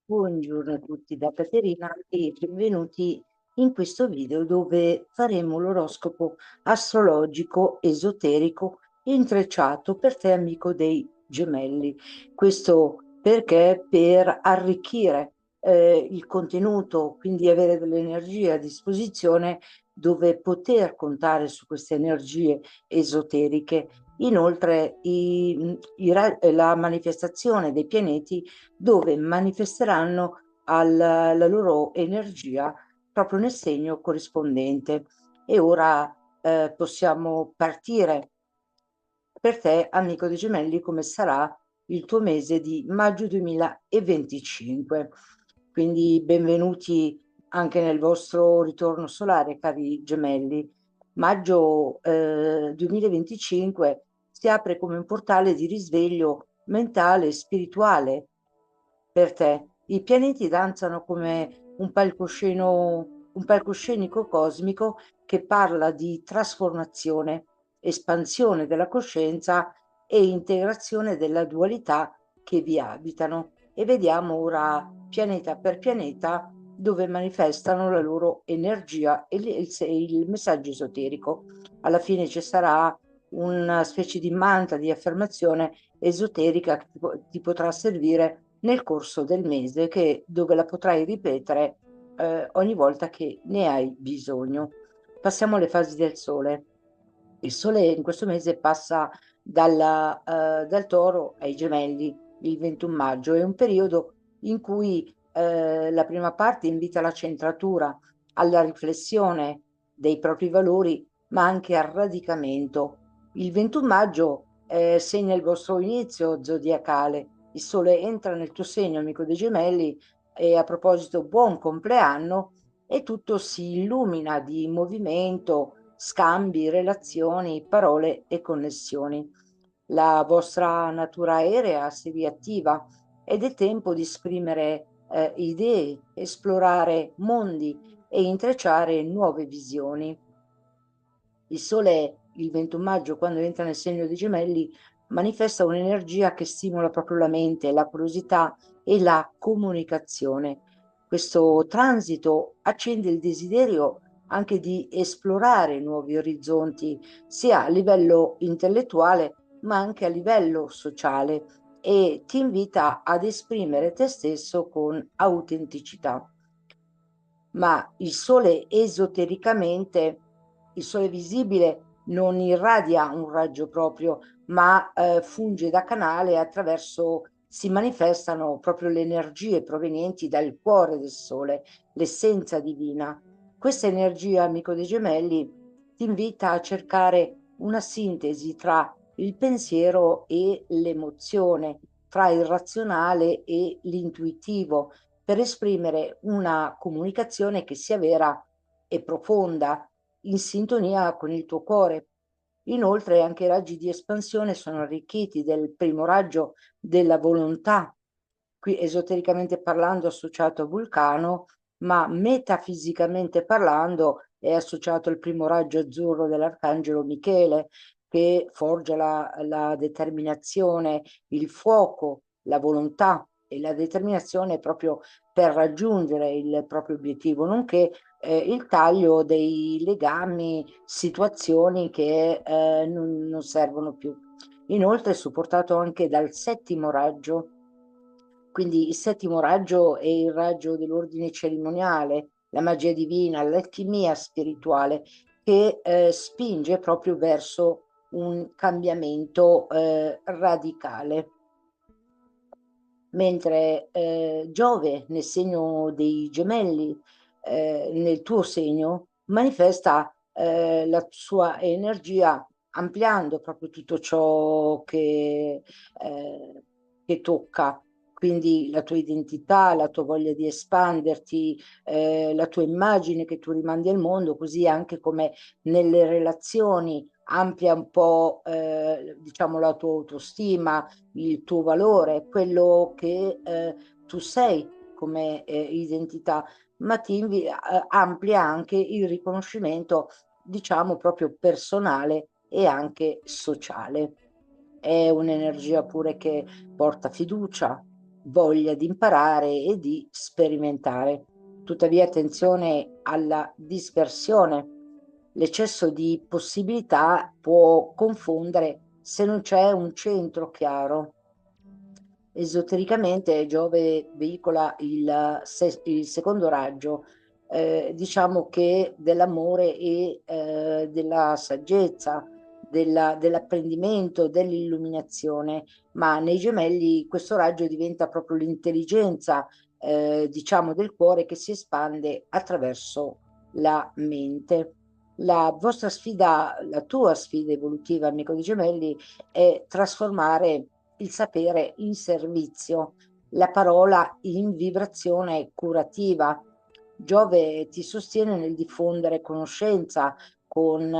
Buongiorno a tutti da Caterina e benvenuti in questo video dove faremo l'oroscopo astrologico esoterico intrecciato per te, amico dei gemelli. Questo perché per arricchire il contenuto, quindi avere delle energie a disposizione dove poter contare su queste energie esoteriche. Inoltre, la manifestazione dei pianeti dove manifesteranno la loro energia proprio nel segno corrispondente. E ora possiamo partire per te, amico dei gemelli, come sarà il tuo mese di maggio 2025. Quindi benvenuti anche nel vostro ritorno solare, cari gemelli. Maggio 2025 si apre come un portale di risveglio mentale e spirituale per te. I pianeti danzano come un palcoscenico cosmico che parla di trasformazione, espansione della coscienza e integrazione della dualità che vi abitano. E vediamo ora pianeta per pianeta dove manifestano la loro energia e il messaggio esoterico. Alla fine ci sarà una specie di mantra di affermazione esoterica che ti potrà servire nel corso del mese, dove la potrai ripetere ogni volta che ne hai bisogno. Passiamo alle fasi del Sole. Il Sole in questo mese passa dal Toro ai Gemelli il 21 maggio. È un periodo in cui la prima parte invita alla centratura, alla riflessione dei propri valori, ma anche al radicamento. Il 21 maggio segna il vostro inizio zodiacale. Il Sole entra nel tuo segno, amico dei Gemelli, e a proposito, buon compleanno, e tutto si illumina di movimento, scambi, relazioni, parole e connessioni. La vostra natura aerea si riattiva ed è tempo di esprimere idee, esplorare mondi e intrecciare nuove visioni. Il Sole, il 21 maggio, quando entra nel segno dei Gemelli, manifesta un'energia che stimola proprio la mente, la curiosità e la comunicazione. Questo transito accende il desiderio anche di esplorare nuovi orizzonti, sia a livello intellettuale ma anche a livello sociale, e ti invita ad esprimere te stesso con autenticità. Ma il Sole esotericamente, il Sole visibile non irradia un raggio proprio, ma funge da canale attraverso, si manifestano proprio le energie provenienti dal cuore del Sole, l'essenza divina. Questa energia, amico dei gemelli, ti invita a cercare una sintesi tra il pensiero e l'emozione, tra il razionale e l'intuitivo, per esprimere una comunicazione che sia vera e profonda, in sintonia con il tuo cuore. Inoltre anche i raggi di espansione sono arricchiti del primo raggio della volontà, qui esotericamente parlando associato a Vulcano, ma metafisicamente parlando è associato al primo raggio azzurro dell'arcangelo Michele, che forgia la determinazione, il fuoco, la volontà e la determinazione proprio per raggiungere il proprio obiettivo, nonché il taglio dei legami, situazioni che non servono più. Inoltre è supportato anche dal settimo raggio, quindi il settimo raggio è il raggio dell'ordine cerimoniale, la magia divina, l'alchimia spirituale, che spinge proprio verso un cambiamento radicale. Mentre Giove nel segno dei gemelli, nel tuo segno, manifesta la sua energia ampliando proprio tutto ciò che tocca, quindi la tua identità, la tua voglia di espanderti, la tua immagine che tu rimandi al mondo, così anche come nelle relazioni amplia un po', diciamo, la tua autostima, il tuo valore, quello che tu sei come identità, ma amplia anche il riconoscimento, diciamo, proprio personale e anche sociale. È un'energia pure che porta fiducia, voglia di imparare e di sperimentare. Tuttavia attenzione alla dispersione. L'eccesso di possibilità può confondere se non c'è un centro chiaro. Esotericamente Giove veicola il secondo raggio, diciamo che dell'amore e della saggezza, dell'apprendimento, dell'illuminazione, ma nei gemelli questo raggio diventa proprio l'intelligenza, diciamo, del cuore che si espande attraverso la mente. La vostra sfida, la tua sfida evolutiva, amico dei gemelli, è trasformare il sapere in servizio, la parola in vibrazione curativa. Giove ti sostiene nel diffondere conoscenza con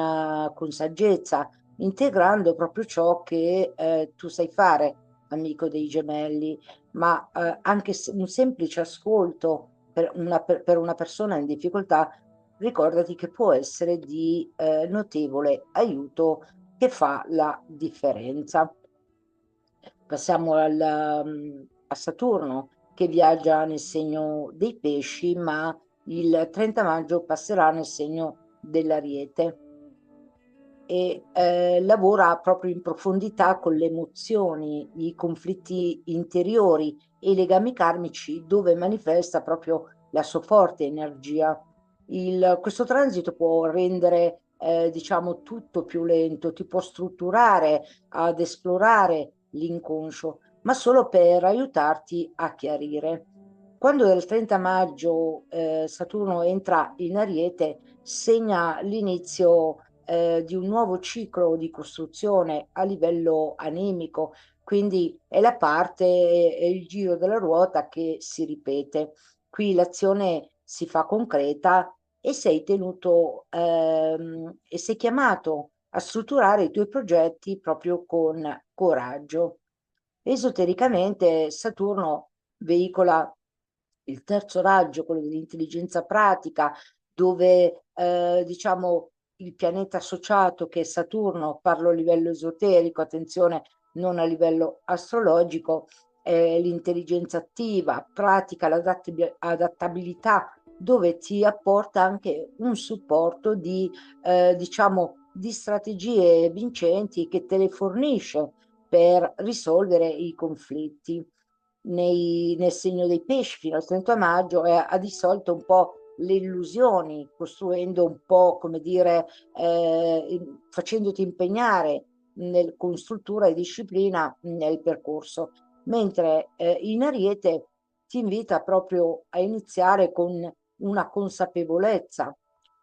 saggezza, integrando proprio ciò che tu sai fare, amico dei gemelli, ma anche un semplice ascolto per una persona in difficoltà, ricordati che può essere di notevole aiuto che fa la differenza. Passiamo a Saturno che viaggia nel segno dei pesci, ma il 30 maggio passerà nel segno dell'Ariete e lavora proprio in profondità con le emozioni, i conflitti interiori e i legami karmici dove manifesta proprio la sua forte energia. Questo transito può rendere, diciamo, tutto più lento, ti può strutturare ad esplorare l'inconscio, ma solo per aiutarti a chiarire. Quando del 30 maggio Saturno entra in Ariete, segna l'inizio di un nuovo ciclo di costruzione a livello anemico, quindi è la parte, è il giro della ruota che si ripete. Qui l'azione si fa concreta e sei tenuto e sei chiamato a strutturare i tuoi progetti proprio con coraggio. Esotericamente Saturno veicola il terzo raggio, quello dell'intelligenza pratica, dove diciamo il pianeta associato che è Saturno, parlo a livello esoterico, attenzione, non a livello astrologico, l'intelligenza attiva, pratica, l'adattabilità, dove ti apporta anche un supporto diciamo, di strategie vincenti che te le fornisce per risolvere i conflitti. Nel segno dei pesci fino al 30 maggio ha dissolto un po' le illusioni, costruendo un po', come dire, facendoti impegnare con struttura e disciplina nel percorso, mentre in Ariete ti invita proprio a iniziare con una consapevolezza,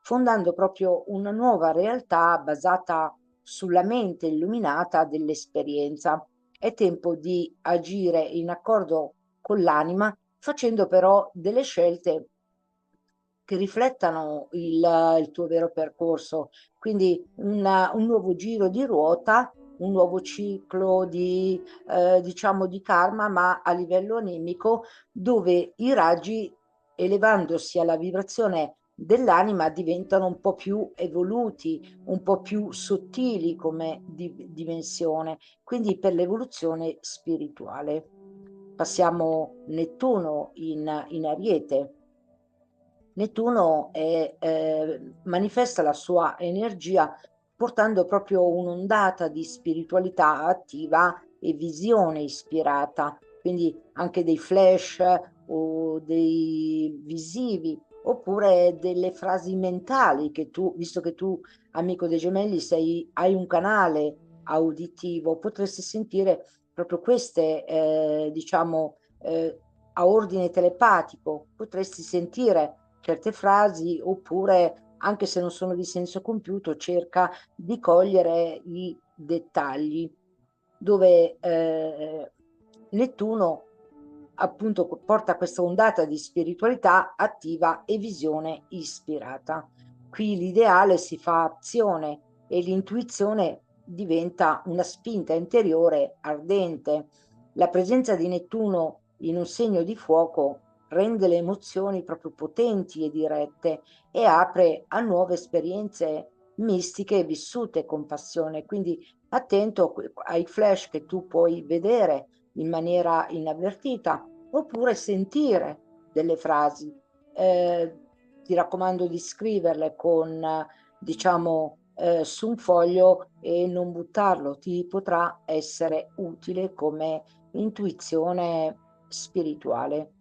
fondando proprio una nuova realtà basata sulla mente illuminata dell'esperienza. È tempo di agire in accordo con l'anima, facendo però delle scelte che riflettano il tuo vero percorso. Quindi un nuovo giro di ruota, un nuovo ciclo diciamo, di karma, ma a livello anemico, dove i raggi, elevandosi alla vibrazione dell'anima, diventano un po' più evoluti, un po' più sottili come dimensione, quindi per l'evoluzione spirituale. Passiamo Nettuno in Ariete. Nettuno manifesta la sua energia portando proprio un'ondata di spiritualità attiva e visione ispirata, quindi anche dei flash o dei visivi, oppure delle frasi mentali che tu, visto che tu, amico dei gemelli, hai un canale auditivo, potresti sentire proprio queste, diciamo, a ordine telepatico, potresti sentire certe frasi, oppure anche se non sono di senso compiuto, cerca di cogliere i dettagli, dove Nettuno appunto porta questa ondata di spiritualità attiva e visione ispirata. Qui l'ideale si fa azione e l'intuizione diventa una spinta interiore ardente. La presenza di Nettuno in un segno di fuoco rende le emozioni proprio potenti e dirette e apre a nuove esperienze mistiche vissute con passione. Quindi attento ai flash che tu puoi vedere in maniera inavvertita, oppure sentire delle frasi. Eh, Ti raccomando di scriverle con, diciamo, su un foglio e non buttarlo, ti potrà essere utile come intuizione spirituale.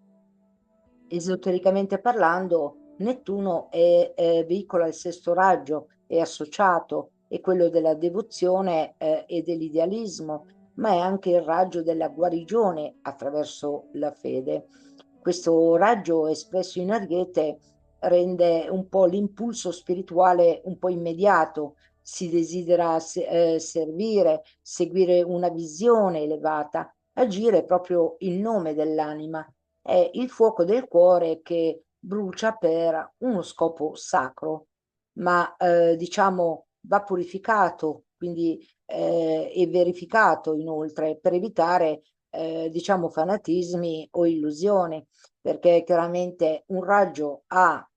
Esotericamente parlando, Nettuno veicola il sesto raggio, è associato, è quello della devozione e dell'idealismo, ma è anche il raggio della guarigione attraverso la fede. Questo raggio espresso in Ariete rende un po' l'impulso spirituale un po' immediato, si desidera servire, seguire una visione elevata, agire proprio in nome dell'anima. È il fuoco del cuore che brucia per uno scopo sacro, ma diciamo va purificato, quindi e verificato inoltre per evitare diciamo fanatismi o illusioni, perché chiaramente un raggio ha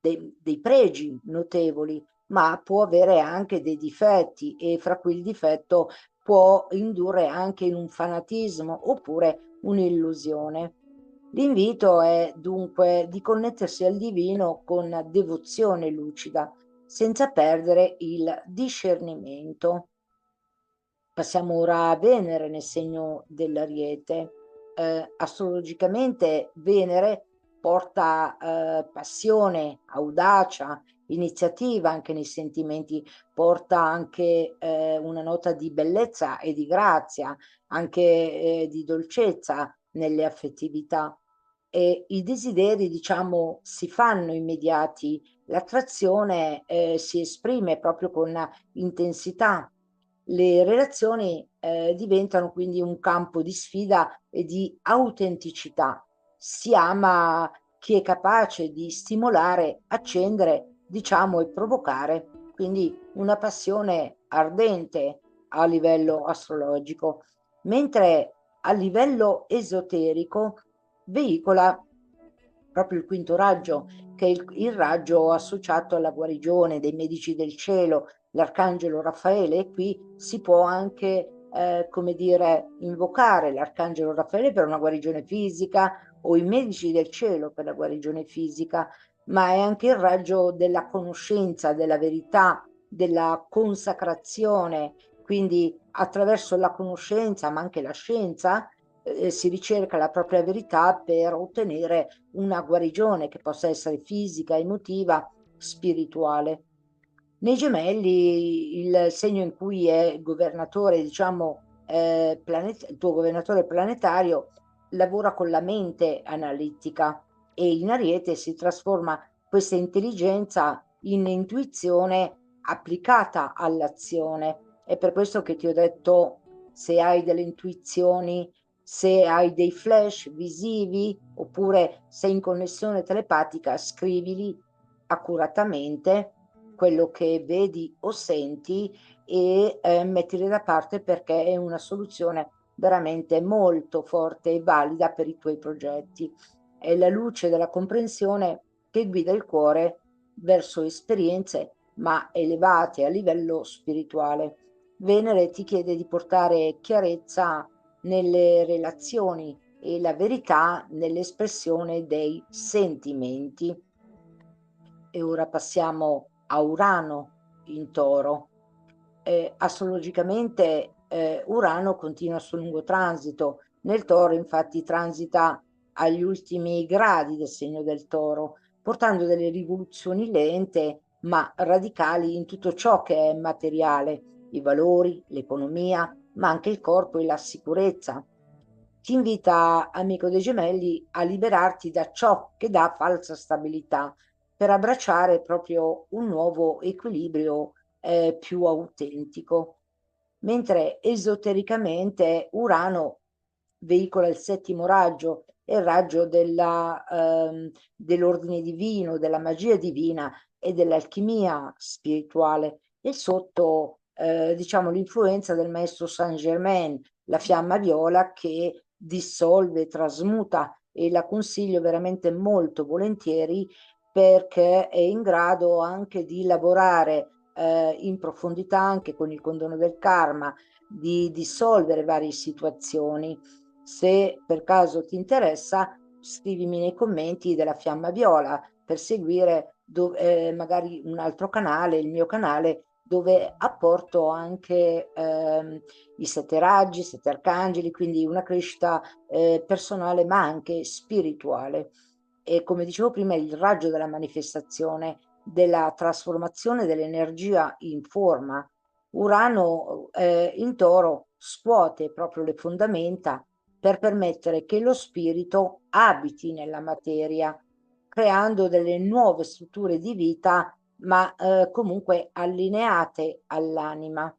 dei pregi notevoli, ma può avere anche dei difetti e fra cui il difetto può indurre anche in un fanatismo oppure un'illusione. L'invito è dunque di connettersi al divino con devozione lucida, senza perdere il discernimento. Passiamo ora a Venere nel segno dell'Ariete. Astrologicamente Venere porta passione, audacia, iniziativa anche nei sentimenti, porta anche una nota di bellezza e di grazia, anche di dolcezza nelle affettività. E i desideri, diciamo, si fanno immediati, l'attrazione si esprime proprio con intensità. Le relazioni diventano quindi un campo di sfida e di autenticità. Si ama chi è capace di stimolare, accendere, diciamo, e provocare, quindi una passione ardente a livello astrologico, mentre a livello esoterico veicola proprio il quinto raggio, che è il raggio associato alla guarigione dei medici del cielo, l'arcangelo Raffaele, e qui si può anche, come dire, invocare l'arcangelo Raffaele per una guarigione fisica o i medici del cielo per la guarigione fisica, ma è anche il raggio della conoscenza, della verità, della consacrazione, quindi attraverso la conoscenza, ma anche la scienza, si ricerca la propria verità per ottenere una guarigione che possa essere fisica, emotiva, spirituale. Nei gemelli, il segno in cui è governatore, diciamo, il tuo governatore planetario, lavora con la mente analitica e in Ariete si trasforma questa intelligenza in intuizione applicata all'azione. È per questo che ti ho detto, se hai delle intuizioni, se hai dei flash visivi oppure sei in connessione telepatica, scrivili accuratamente quello che vedi o senti e mettili da parte perché è una soluzione veramente molto forte e valida per i tuoi progetti. È la luce della comprensione che guida il cuore verso esperienze ma elevate a livello spirituale. Venere ti chiede di portare chiarezza nelle relazioni e la verità nell'espressione dei sentimenti. E ora passiamo a Urano in Toro. Astrologicamente Urano continua il suo lungo transito. Nel Toro, infatti, transita agli ultimi gradi del segno del Toro, portando delle rivoluzioni lente ma radicali in tutto ciò che è materiale, i valori, l'economia, ma anche il corpo e la sicurezza. Ti invita, amico dei gemelli, a liberarti da ciò che dà falsa stabilità per abbracciare proprio un nuovo equilibrio più autentico. Mentre esotericamente Urano veicola il settimo raggio, è il raggio dell'ordine divino, della magia divina e dell'alchimia spirituale e sotto diciamo l'influenza del maestro Saint Germain, la fiamma viola che dissolve, trasmuta e la consiglio veramente molto volentieri perché è in grado anche di lavorare in profondità anche con il condono del karma, di dissolvere varie situazioni. Se per caso ti interessa, scrivimi nei commenti della Fiamma Viola per seguire magari un altro canale, il mio canale, dove apporto anche i sette raggi, i sette arcangeli, quindi una crescita personale ma anche spirituale. E come dicevo prima, il raggio della manifestazione, della trasformazione dell'energia in forma. Urano in Toro scuote proprio le fondamenta per permettere che lo spirito abiti nella materia, creando delle nuove strutture di vita, ma comunque allineate all'anima.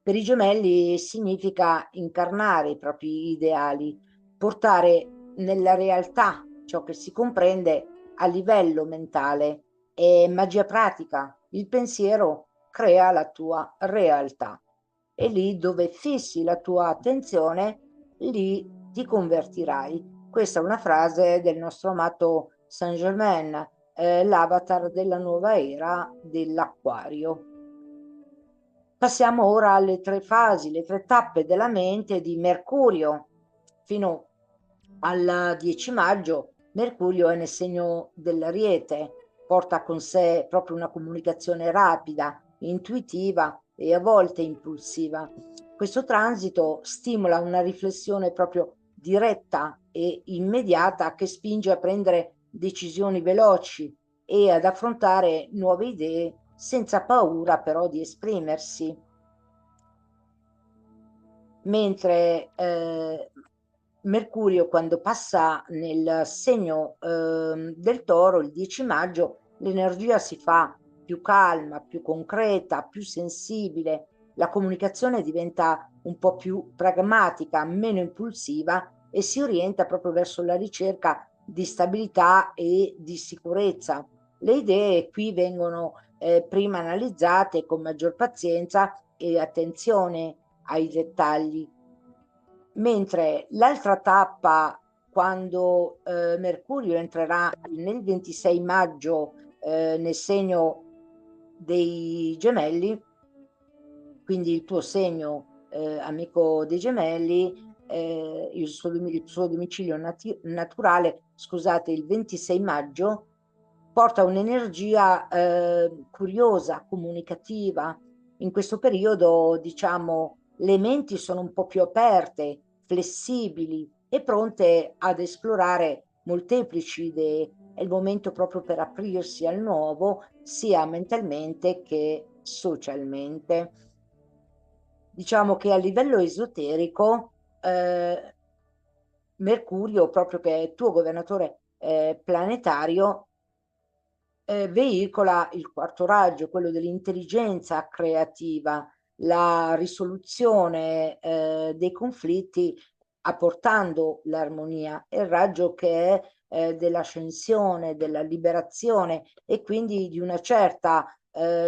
Per i gemelli significa incarnare i propri ideali, portare nella realtà ciò che si comprende a livello mentale. È magia pratica. Il pensiero crea la tua realtà. E lì dove fissi la tua attenzione, lì ti convertirai. Questa è una frase del nostro amato Saint Germain, l'avatar della nuova era dell'Acquario. Passiamo ora alle tre fasi, le tre tappe della mente di Mercurio. Fino al 10 maggio Mercurio è nel segno dell'Ariete, porta con sé proprio una comunicazione rapida, intuitiva e a volte impulsiva. Questo transito stimola una riflessione proprio diretta e immediata che spinge a prendere decisioni veloci e ad affrontare nuove idee senza paura però di esprimersi. Mentre Mercurio, quando passa nel segno del Toro, il 10 maggio, l'energia si fa più calma, più concreta, più sensibile, la comunicazione diventa un po' più pragmatica, meno impulsiva e si orienta proprio verso la ricerca di stabilità e di sicurezza. Le idee qui vengono prima analizzate con maggior pazienza e attenzione ai dettagli, mentre l'altra tappa, quando Mercurio entrerà nel 26 maggio nel segno dei Gemelli, quindi il tuo segno amico dei Gemelli, il suo domicilio naturale, scusate, il 26 maggio, porta un'energia curiosa, comunicativa. In questo periodo, diciamo, le menti sono un po' più aperte, flessibili e pronte ad esplorare molteplici idee. È il momento proprio per aprirsi al nuovo, sia mentalmente che socialmente. Diciamo che a livello esoterico, Mercurio, proprio che è il tuo governatore planetario, veicola il quarto raggio, quello dell'intelligenza creativa, la risoluzione dei conflitti apportando l'armonia, e il raggio che è dell'ascensione, della liberazione e quindi di una certa,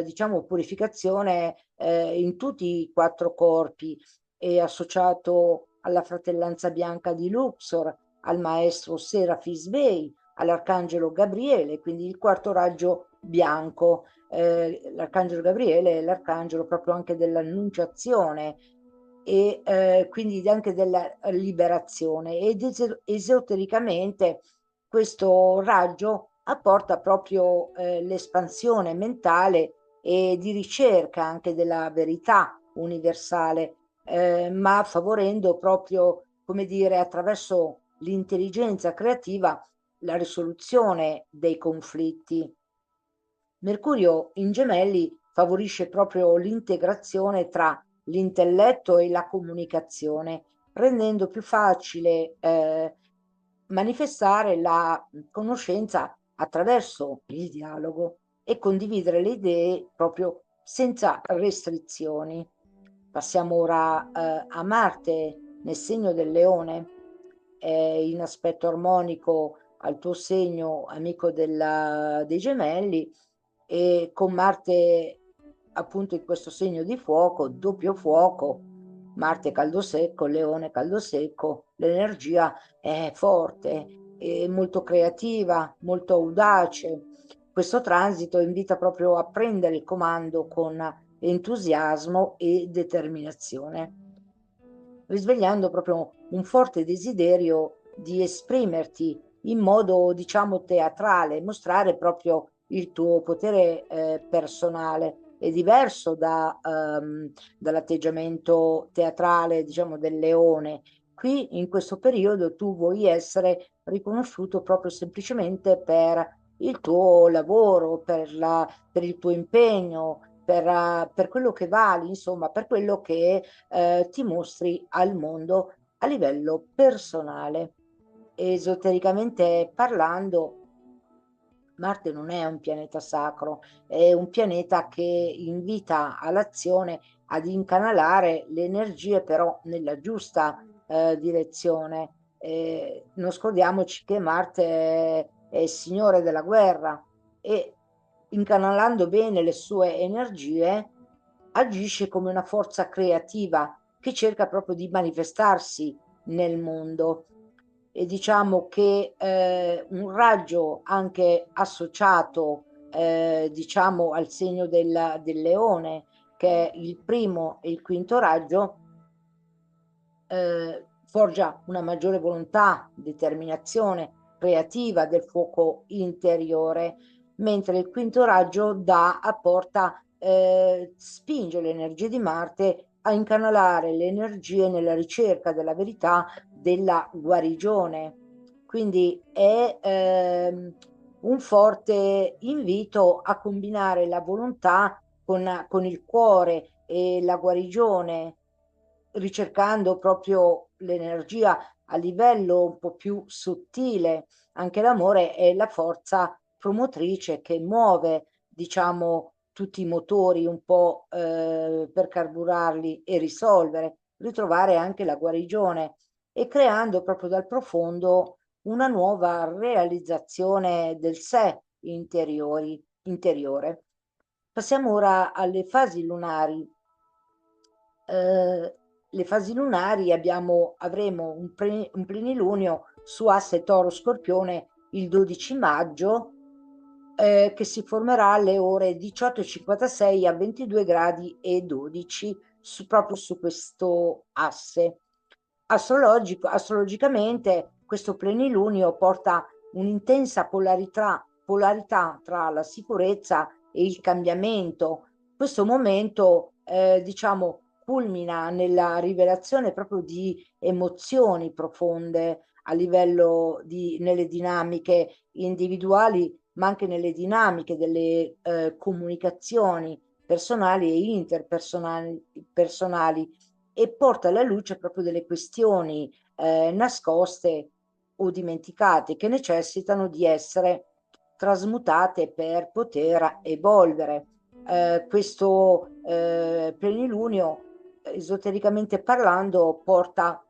diciamo, purificazione in tutti i quattro corpi, è associato alla fratellanza bianca di Luxor, al maestro Serafis Bey, all'Arcangelo Gabriele, quindi il quarto raggio bianco. L'Arcangelo Gabriele è l'arcangelo proprio anche dell'annunciazione e quindi anche della liberazione. Ed esotericamente questo raggio apporta proprio l'espansione mentale e di ricerca anche della verità universale, ma favorendo proprio, come dire, attraverso l'intelligenza creativa la risoluzione dei conflitti. Mercurio in Gemelli favorisce proprio l'integrazione tra l'intelletto e la comunicazione, rendendo più facile manifestare la conoscenza attraverso il dialogo e condividere le idee proprio senza restrizioni. Passiamo ora a Marte nel segno del Leone, in aspetto armonico al tuo segno amico dei Gemelli, e con Marte appunto in questo segno di fuoco, doppio fuoco, Marte caldo secco, Leone caldo secco, l'energia è forte, è molto creativa, molto audace. Questo transito invita proprio a prendere il comando con entusiasmo e determinazione. risvegliando proprio un forte desiderio di esprimerti in modo, diciamo, teatrale, mostrare proprio il tuo potere personale. È diverso dall'atteggiamento teatrale, diciamo, del leone. Qui in questo periodo tu vuoi essere riconosciuto proprio semplicemente per il tuo lavoro, per il tuo impegno, per quello che vali, insomma, per quello che ti mostri al mondo a livello personale. Esotericamente parlando, Marte non è un pianeta sacro, è un pianeta che invita all'azione ad incanalare le energie però nella giusta direzione. Non scordiamoci che Marte è il signore della guerra e incanalando bene le sue energie agisce come una forza creativa che cerca proprio di manifestarsi nel mondo. E diciamo che un raggio anche associato diciamo al segno del leone, che è il primo e il quinto raggio, forgia una maggiore volontà, determinazione creativa del fuoco interiore, mentre il quinto raggio apporta, spinge le energie di Marte a incanalare le energie nella ricerca della verità, della guarigione. Quindi è un forte invito a combinare la volontà con il cuore e la guarigione, ricercando proprio l'energia a livello un po' più sottile. Anche l'amore è la forza promotrice che muove, diciamo, tutti i motori un po' per carburarli e risolvere, ritrovare anche la guarigione e creando proprio dal profondo una nuova realizzazione del sé interiore. Passiamo ora alle fasi lunari. Le fasi lunari avremo un plenilunio su asse Toro-Scorpione il 12 maggio, che si formerà alle ore 18:56 a 22 gradi e 12 proprio su questo asse. Astrologicamente questo plenilunio porta un'intensa polarità tra la sicurezza e il cambiamento. Questo momento, diciamo, culmina nella rivelazione proprio di emozioni profonde a livello nelle dinamiche individuali, ma anche nelle dinamiche delle comunicazioni personali e personali, e porta alla luce proprio delle questioni nascoste o dimenticate che necessitano di essere trasmutate per poter evolvere. Questo plenilunio, esotericamente parlando, porta,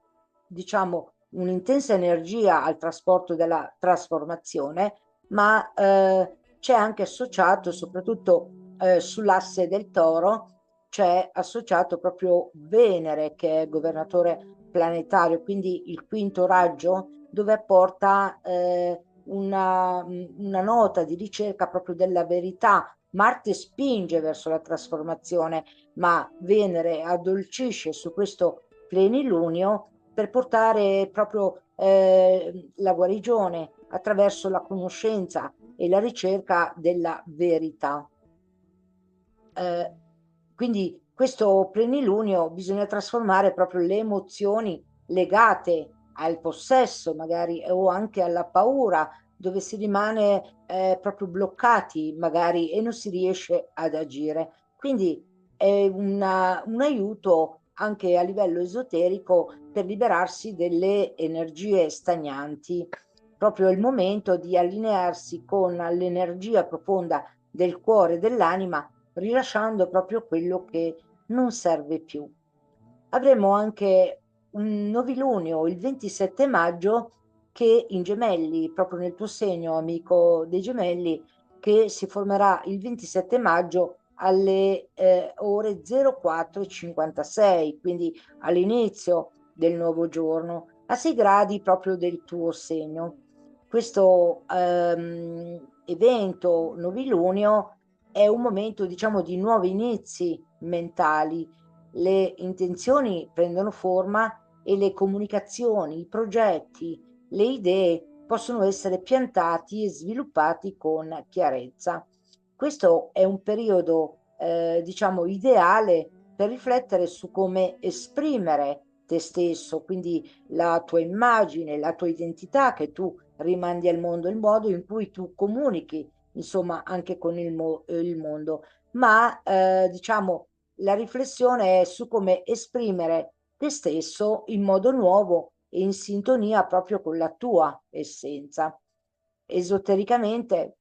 diciamo, un'intensa energia al trasporto della trasformazione, ma c'è anche associato, soprattutto sull'asse del Toro, c'è associato proprio Venere, che è governatore planetario, quindi il quinto raggio, dove apporta una nota di ricerca proprio della verità. Marte spinge verso la trasformazione, ma Venere addolcisce su questo plenilunio per portare proprio la guarigione attraverso la conoscenza e la ricerca della verità. Eh, quindi questo plenilunio bisogna trasformare proprio le emozioni legate al possesso, magari, o anche alla paura, dove si rimane proprio bloccati, magari, e non si riesce ad agire. Quindi è un aiuto anche a livello esoterico per liberarsi delle energie stagnanti. Proprio il momento di allinearsi con l'energia profonda del cuore e dell'anima, rilasciando proprio quello che non serve più. Avremo anche un novilunio il 27 maggio che in Gemelli, proprio nel tuo segno, amico dei Gemelli, che si formerà il 27 maggio alle ore 04:56, quindi all'inizio del nuovo giorno, a 6 gradi proprio del tuo segno. Questo evento novilunio è un momento, diciamo, di nuovi inizi mentali. Le intenzioni prendono forma e le comunicazioni, i progetti, le idee possono essere piantati e sviluppati con chiarezza. Questo è un periodo, diciamo, ideale per riflettere su come esprimere te stesso, quindi la tua immagine, la tua identità che tu rimandi al mondo, il modo in cui tu comunichi, insomma, anche con il mondo. Ma, diciamo, la riflessione è su come esprimere te stesso in modo nuovo e in sintonia proprio con la tua essenza. Esotericamente,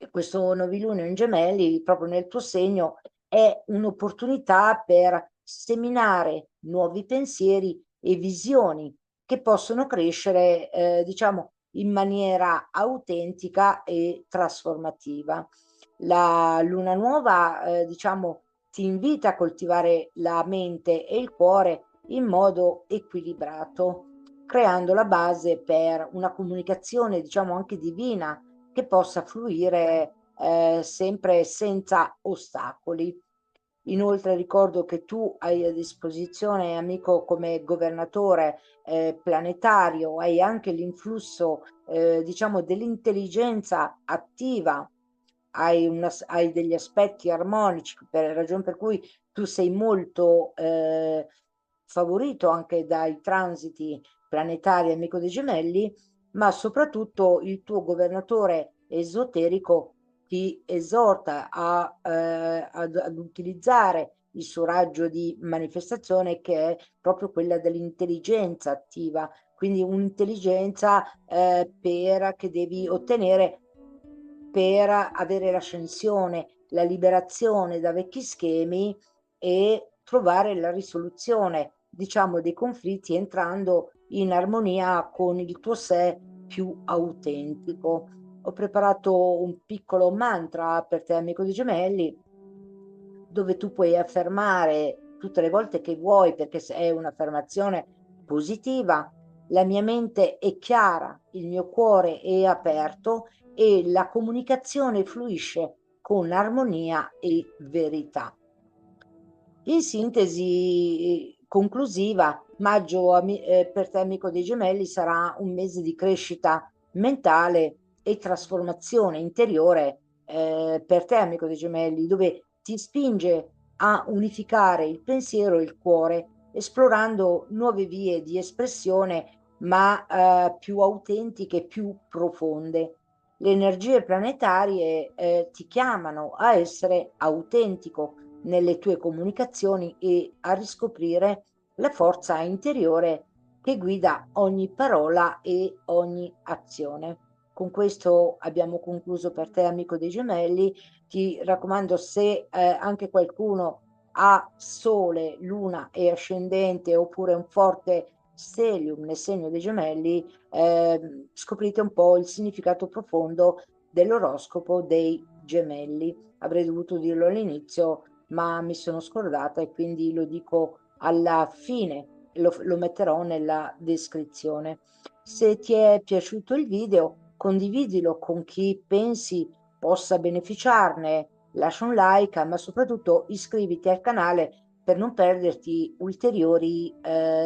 questo novilunio in gemelli, proprio nel tuo segno, è un'opportunità per seminare nuovi pensieri e visioni che possono crescere, diciamo, in maniera autentica e trasformativa. La luna nuova, diciamo, ti invita a coltivare la mente e il cuore in modo equilibrato, creando la base per una comunicazione, diciamo, anche divina che possa fluire sempre senza ostacoli. Inoltre ricordo che tu hai a disposizione, amico, come governatore planetario, hai anche l'influsso, diciamo, dell'intelligenza attiva, hai degli aspetti armonici, per ragione per cui tu sei molto favorito anche dai transiti planetari, amico dei gemelli, ma soprattutto il tuo governatore esoterico ti esorta ad utilizzare il suo raggio di manifestazione che è proprio quella dell'intelligenza attiva, quindi un'intelligenza che devi ottenere per avere l'ascensione, la liberazione da vecchi schemi e trovare la risoluzione, diciamo, dei conflitti entrando in armonia con il tuo sé più autentico. Ho preparato un piccolo mantra per te, amico di gemelli, dove tu puoi affermare tutte le volte che vuoi, perché è un'affermazione positiva, la mia mente è chiara, il mio cuore è aperto e la comunicazione fluisce con armonia e verità. In sintesi conclusiva, maggio per te, amico dei gemelli, sarà un mese di crescita mentale e trasformazione interiore per te, amico dei gemelli, dove ti spinge a unificare il pensiero e il cuore, esplorando nuove vie di espressione, ma più autentiche e più profonde. Le energie planetarie ti chiamano a essere autentico nelle tue comunicazioni e a riscoprire la forza interiore che guida ogni parola e ogni azione. Con questo abbiamo concluso per te, amico dei gemelli. Ti raccomando, se anche qualcuno ha sole, luna e ascendente oppure un forte stellium nel segno dei gemelli, scoprite un po' il significato profondo dell'oroscopo dei gemelli. Avrei dovuto dirlo all'inizio, ma mi sono scordata e quindi lo dico alla fine, lo metterò nella descrizione. Se ti è piaciuto il video, condividilo con chi pensi possa beneficiarne, lascia un like, ma soprattutto iscriviti al canale per non perderti ulteriori,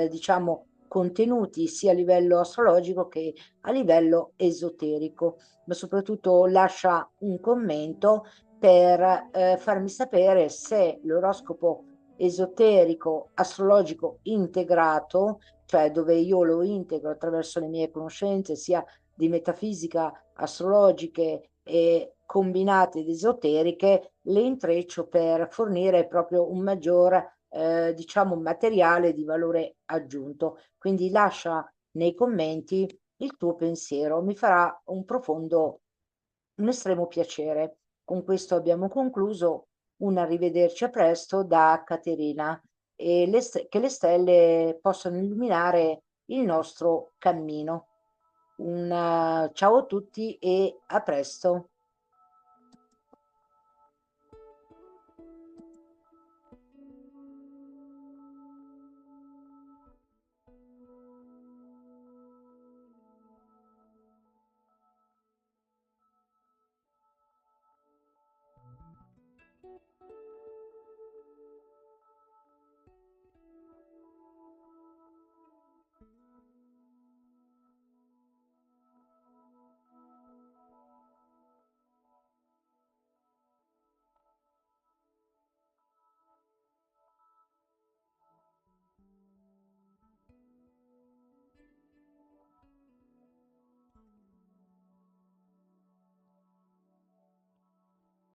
diciamo, contenuti sia a livello astrologico che a livello esoterico, ma soprattutto lascia un commento per farmi sapere se l'oroscopo esoterico astrologico integrato, cioè dove io lo integro attraverso le mie conoscenze sia di metafisica, astrologiche e combinate ed esoteriche, le intreccio per fornire proprio un maggior, diciamo, materiale di valore aggiunto. Quindi lascia nei commenti il tuo pensiero, mi farà un estremo piacere. Con questo abbiamo concluso. Un arrivederci a presto da Caterina e che le stelle possano illuminare il nostro cammino. Un ciao a tutti e a presto.